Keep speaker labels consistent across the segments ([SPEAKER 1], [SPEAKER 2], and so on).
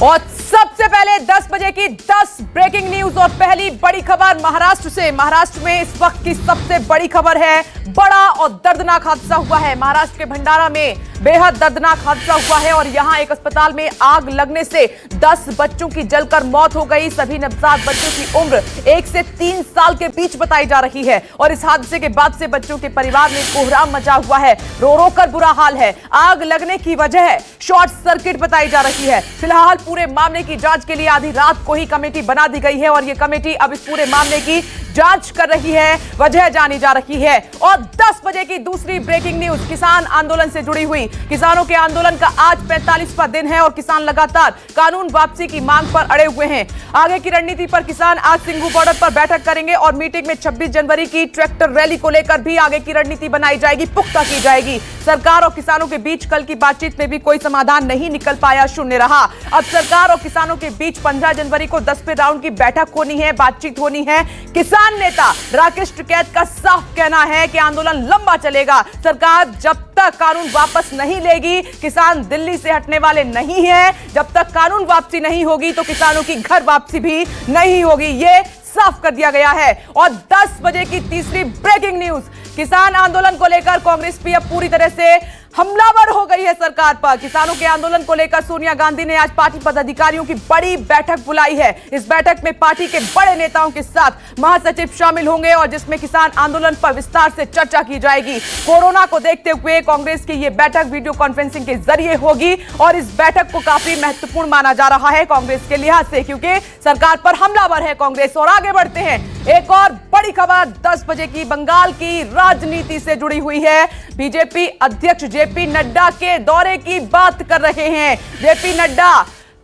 [SPEAKER 1] और सबसे पहले 10 बजे की 10 ब्रेकिंग न्यूज और पहली बड़ी खबर महाराष्ट्र से। महाराष्ट्र में इस वक्त की सबसे बड़ी खबर है, बड़ा और दर्दनाक हादसा हुआ है। महाराष्ट्र के भंडारा में बेहद दर्दनाक हादसा हुआ है और यहां एक अस्पताल में आग लगने से 10 बच्चों की जलकर मौत हो गई। सभी नवजात बच्चों की उम्र 1 से 3 साल के बीच बताई जा रही है और इस हादसे के बाद से बच्चों के परिवार में कोहराम मचा हुआ है, रो रो कर बुरा हाल है। आग लगने की वजह शॉर्ट सर्किट बताई जा रही है। फिलहाल पूरे मामले की जांच के लिए आधी रात को ही कमेटी बना दी गई है और यह कमेटी अब इस पूरे मामले की जांच कर रही है, वजह जानी जा रही है। और 10 बजे की दूसरी ब्रेकिंग न्यूज किसान आंदोलन से जुड़ी हुई। किसानों के आंदोलन का आज 45वां दिन है और किसान लगातार कानून वापसी की मांग पर अड़े हुए हैं। आगे की रणनीति पर किसान आज सिंघू बॉर्डर पर बैठक करेंगे और मीटिंग में 26 जनवरी की ट्रैक्टर रैली को लेकर भी आगे की रणनीति बनाई जाएगी, पुख्ता की जाएगी। सरकार और किसानों के बीच कल की बातचीत में भी कोई समाधान नहीं निकल पाया, शून्य रहा। अब सरकार और किसानों के बीच 15 जनवरी को 10वें राउंड की बैठक होनी है, बातचीत होनी है। किसान नेता राकेश टिकैत का साफ कहना है कि आंदोलन लंबा चलेगा। सरकार जब तक कानून वापस नहीं लेगी, किसान दिल्ली से हटने वाले नहीं हैं। जब तक कानून वापसी नहीं होगी तो किसानों की घर वापसी भी नहीं होगी, ये साफ कर दिया गया है। और 10 बजे की तीसरी ब्रेकिंग न्यूज, किसान आंदोलन को लेकर कांग्रेस भी अब पूरी तरह से हमलावर हो गई है सरकार पर। किसानों के आंदोलन को लेकर सोनिया गांधी ने आज पार्टी पदाधिकारियों की बड़ी बैठक बुलाई है। इस बैठक में पार्टी के बड़े नेताओं के साथ महासचिव शामिल होंगे और जिसमें किसान आंदोलन पर विस्तार से चर्चा की जाएगी। कोरोना को देखते हुए कांग्रेस की यह बैठक वीडियो कॉन्फ्रेंसिंग के जरिए होगी और इस बैठक को काफी महत्वपूर्ण माना जा रहा है कांग्रेस के लिहाज से, क्योंकि सरकार पर हमलावर है कांग्रेस। और आगे बढ़ते हैं, एक और बड़ी खबर 10 बजे की बंगाल की राजनीति से जुड़ी हुई है। बीजेपी अध्यक्ष जेपी नड्डा के दौरे की बात कर रहे हैं। जेपी नड्डा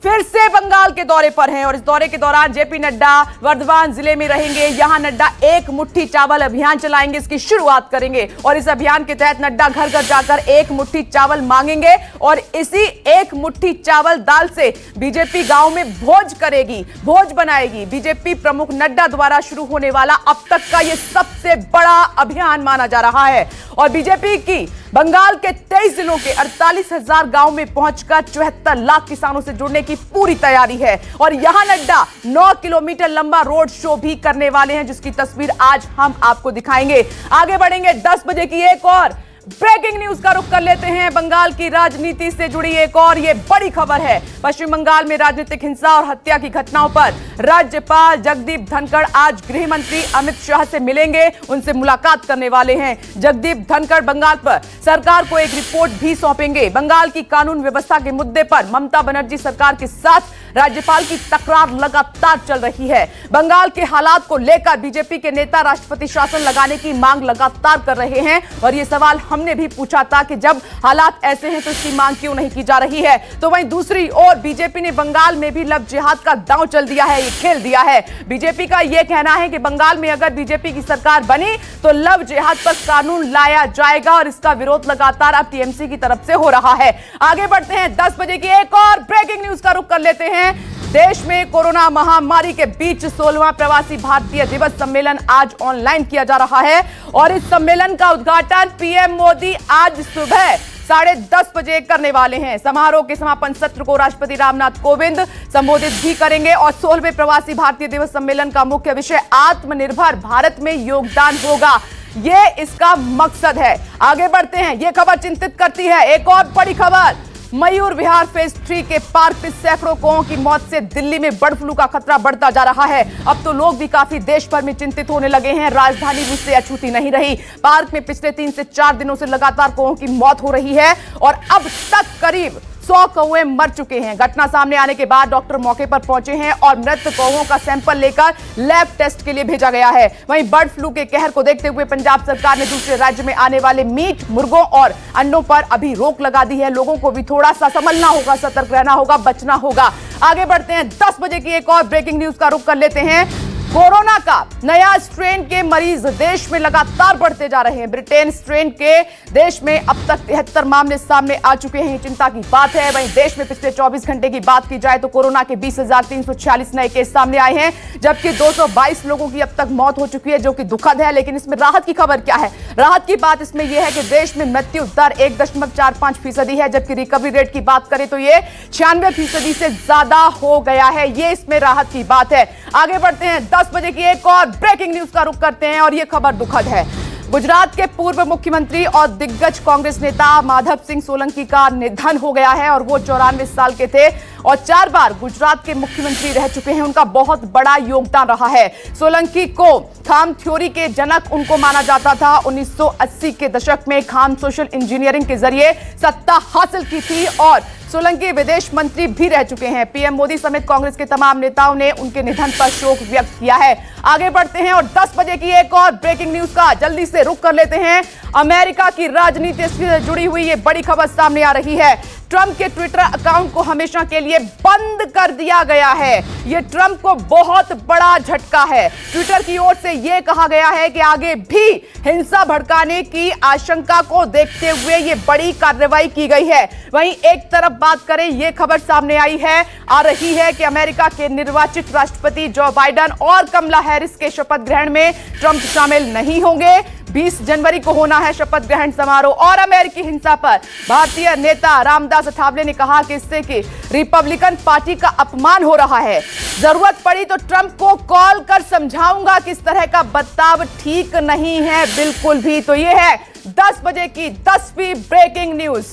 [SPEAKER 1] फिर से बंगाल के दौरे पर हैं और इस दौरे के दौरान जेपी नड्डा वर्धमान जिले में रहेंगे। यहां नड्डा एक मुट्ठी चावल अभियान चलाएंगे, इसकी शुरुआत करेंगे और इस अभियान के तहत नड्डा घर घर जाकर एक मुट्ठी चावल मांगेंगे और इसी एक मुट्ठी चावल दाल से बीजेपी गांव में भोज करेगी, भोज बनाएगी। बीजेपी प्रमुख नड्डा द्वारा शुरू होने वाला अब तक का यह सबसे बड़ा अभियान माना जा रहा है और बीजेपी की बंगाल के 23 जिलों के 48,000 गांव में पहुंचकर 74 लाख किसानों से जुड़ने की पूरी तैयारी है। और यहां नड्डा 9 किलोमीटर लंबा रोड शो भी करने वाले हैं, जिसकी तस्वीर आज हम आपको दिखाएंगे। आगे बढ़ेंगे, 10 बजे की एक और ब्रेकिंग न्यूज का रुख कर लेते हैं। बंगाल की राजनीति से जुड़ी एक और ये बड़ी खबर है। पश्चिम बंगाल में राजनीतिक हिंसा और हत्या की घटनाओं पर राज्यपाल जगदीप धनखड़ आज गृह मंत्री अमित शाह से मिलेंगे, उनसे मुलाकात करने वाले हैं। जगदीप धनखड़ बंगाल पर सरकार को एक रिपोर्ट भी सौंपेंगे। बंगाल की कानून व्यवस्था के मुद्दे पर ममता बनर्जी सरकार के साथ राज्यपाल की तकरार लगातार चल रही है। बंगाल के हालात को लेकर बीजेपी के नेता राष्ट्रपति शासन लगाने की मांग लगातार कर रहे हैं और यह सवाल हमने भी पूछा था कि जब हालात ऐसे हैं तो इसकी मांग क्यों नहीं की जा रही है। तो वहीं दूसरी ओर बीजेपी ने बंगाल में भी लव जिहाद का दांव चल दिया है, ये खेल दिया है। बीजेपी का यह कहना है कि बंगाल में अगर बीजेपी की सरकार बनी तो लव जिहाद पर कानून लाया जाएगा और इसका विरोध लगातार अब टीएमसी की तरफ से हो रहा है। आगे बढ़ते हैं, 10 बजे की एक और ब्रेकिंग न्यूज का रुख कर लेते हैं। देश में कोरोना महामारी के बीच 16वां प्रवासी भारतीय दिवस सम्मेलन आज ऑनलाइन किया जा रहा है और इस सम्मेलन का उद्घाटन पीएम मोदी आज सुबह 10:30 बजे करने वाले हैं। समारोह के समापन सत्र को राष्ट्रपति रामनाथ कोविंद संबोधित भी करेंगे और 16वें प्रवासी भारतीय दिवस सम्मेलन का मुख्य विषय आत्मनिर्भर भारत में योगदान होगा, ये इसका मकसद है। आगे बढ़ते हैं, यह खबर चिंतित करती है। एक और बड़ी खबर, मयूर विहार फेज 3 के पार्क में सैकड़ों कौओं की मौत से दिल्ली में बर्ड फ्लू का खतरा बढ़ता जा रहा है। अब तो लोग भी काफी देश भर में चिंतित होने लगे हैं। राजधानी भी इससे अछूती नहीं रही। पार्क में पिछले 3 से 4 दिनों से लगातार कौओं की मौत हो रही है और अब तक करीब 100 कौवे मर चुके हैं। घटना सामने आने के बाद डॉक्टर मौके पर पहुंचे हैं और मृत कौवों का सैंपल लेकर लैब टेस्ट के लिए भेजा गया है। वहीं बर्ड फ्लू के कहर को देखते हुए पंजाब सरकार ने दूसरे राज्य में आने वाले मीट, मुर्गों और अंडों पर अभी रोक लगा दी है। लोगों को भी थोड़ा सा संभलना होगा, सतर्क रहना होगा, बचना होगा। आगे बढ़ते हैं, 10 बजे की एक और ब्रेकिंग न्यूज का रुख कर लेते हैं। कोरोना का नया स्ट्रेन के मरीज देश में लगातार बढ़ते जा रहे हैं। ब्रिटेन स्ट्रेन के देश में अब तक 73 मामले सामने आ चुके हैं, चिंता की बात है। वहीं देश में पिछले 24 घंटे की बात की जाए तो कोरोना के 20,346 नए केस सामने आए हैं, जबकि 222 लोगों की अब तक मौत हो चुकी है, जो कि दुखद है। लेकिन इसमें राहत की खबर क्या है? राहत की बात इसमें यह है कि देश में मृत्यु दर 1.45% है, जबकि रिकवरी रेट की बात करें तो ये 96% से ज्यादा हो गया है। ये इसमें राहत की बात है। आगे बढ़ते हैं, 10 बजे की एक और ब्रेकिंग न्यूज का रुख करते हैं और यह खबर दुखद है। गुजरात के पूर्व मुख्यमंत्री और दिग्गज कांग्रेस नेता माधव सिंह सोलंकी का निधन हो गया है और वो 94 साल के थे और 4 बार गुजरात के मुख्यमंत्री रह चुके हैं। उनका बहुत बड़ा योगदान रहा है। सोलंकी को खाम थ्योरी के जनक उनको माना जाता था। 1980 के दशक में खाम सोशल इंजीनियरिंग के जरिए सत्ता हासिल की थी और सोलंकी विदेश मंत्री भी रह चुके हैं। पीएम मोदी समेत कांग्रेस के तमाम नेताओं ने उनके निधन पर शोक व्यक्त किया है। आगे बढ़ते हैं और 10 बजे की एक और ब्रेकिंग न्यूज का जल्दी से रुख कर लेते हैं। अमेरिका की राजनीति से जुड़ी हुई ये बड़ी खबर सामने आ रही है। ट्रंप के ट्विटर अकाउंट को हमेशा के लिए बंद कर दिया गया है। यह ट्रंप को बहुत बड़ा झटका है। ट्विटर की ओर से यह कहा गया है कि आगे भी हिंसा भड़काने की आशंका को देखते हुए यह बड़ी कार्रवाई की गई है। वहीं एक तरफ बात करें, यह खबर सामने आ रही है कि अमेरिका के निर्वाचित राष्ट्रपति जो बाइडेन और कमला हैरिस के शपथ ग्रहण में ट्रंप शामिल नहीं होंगे। 20 जनवरी को होना है शपथ ग्रहण समारोह। और अमेरिकी हिंसा पर भारतीय नेता रामदास अठावले ने कहा कि इससे कि रिपब्लिकन पार्टी का अपमान हो रहा है। जरूरत पड़ी तो ट्रंप को कॉल कर समझाऊंगा कि इस तरह का बर्ताव ठीक नहीं है बिल्कुल भी। तो यह है 10 बजे की 10वीं ब्रेकिंग न्यूज।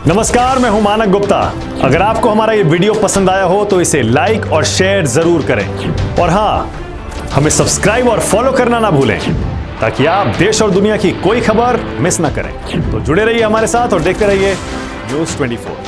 [SPEAKER 2] नमस्कार, मैं हूं मानक गुप्ता। अगर आपको हमारा ये वीडियो पसंद आया हो तो इसे लाइक और शेयर जरूर करें और हां, हमें सब्सक्राइब और फॉलो करना ना भूलें ताकि आप देश और दुनिया की कोई खबर मिस ना करें। तो जुड़े रहिए हमारे साथ और देखते रहिए न्यूज़ 24।